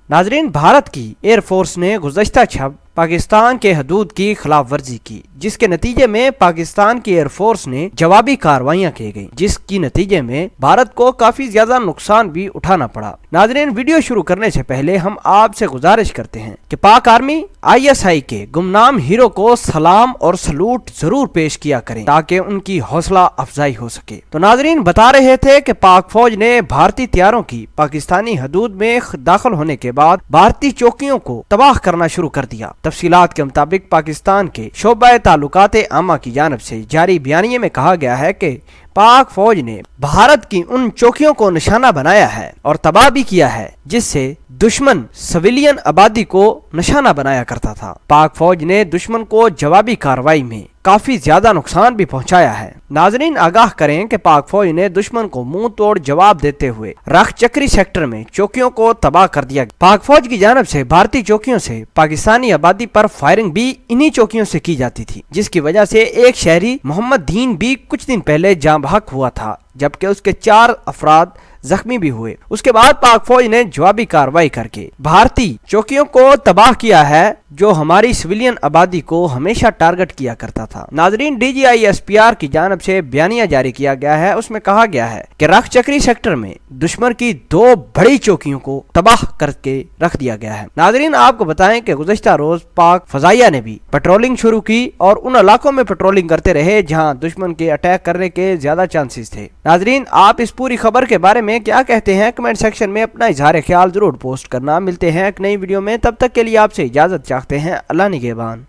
नाजरीन, भारत की एयरफोर्स ने गुज़श्ता शब पाकिस्तान के हदूद की खिलाफ वर्जी की, जिसके नतीजे में पाकिस्तान की एयरफोर्स ने जवाबी कार्रवाइयां की गई, जिसकी नतीजे में भारत को काफी ज्यादा नुकसान भी उठाना पड़ा। नाजरीन, वीडियो शुरू करने से पहले हम आपसे गुजारिश करते हैं कि पाक आर्मी ISI के गुमनाम हीरो को सलाम और सलूट जरूर पेश किया करें ताकि उनकी हौसला अफजाई हो सके। तो नाजरीन, बता रहे थे कि पाक फौज ने भारतीय तैयारों की पाकिस्तानी हदूद में दाखिल होने के बाद भारतीय चौकियों को तबाह करना शुरू कर दिया। तफसीलात के मुताबिक पाकिस्तान के शोबा ताल्लुकात आमा की जानिब से जारी बयानिये में कहा गया है कि पाक फौज ने भारत की उन चौकियों को निशाना बनाया है और तबाह भी किया है जिससे दुश्मन सिविलियन आबादी को निशाना बनाया करता था। पाक फौज ने दुश्मन को जवाबी कार्रवाई में काफी ज्यादा नुकसान भी पहुंचाया है। नाजरीन, आगाह करें कि पाक फौज ने दुश्मन को मुंह तोड़ जवाब देते हुए रख चक्री सेक्टर में चौकियों को तबाह कर दिया। पाक फौज की जानिब से भारतीय चौकियों से पाकिस्तानी आबादी पर फायरिंग भी इन्हीं चौकियों से की जाती थी, जिसकी वजह से एक शहरी मोहम्मद दीन भी कुछ दिन पहले जाँ बहक हुआ था, जबकि उसके 4 अफराद जख्मी भी हुए। उसके बाद पाक फौज ने जवाबी कार्रवाई करके भारतीय चौकियों को तबाह किया है जो हमारी सिविलियन आबादी को हमेशा टारगेट किया करता था। नाजरीन, DGI SPR की जानिब से बयानिया जारी किया गया है। उसमें कहा गया है कि रख चक्री सेक्टर में दुश्मन की 2 बड़ी चौकियों को तबाह करके रख दिया गया है। नाजरीन, आपको बताएं कि गुज़श्ता रोज पाक फजाइया ने भी पेट्रोलिंग शुरू की और उन इलाकों में पेट्रोलिंग करते रहे जहां दुश्मन के अटैक करने के ज्यादा चांसेस थे। नाजरीन, आप इस पूरी खबर के बारे में क्या कहते हैं कमेंट सेक्शन में अपना इजहार ख्याल जरूर पोस्ट करना। मिलते हैं एक नई वीडियो में, तब तक के लिए आपसे इजाजत चाहते हैं। अल्लाह निगहबान।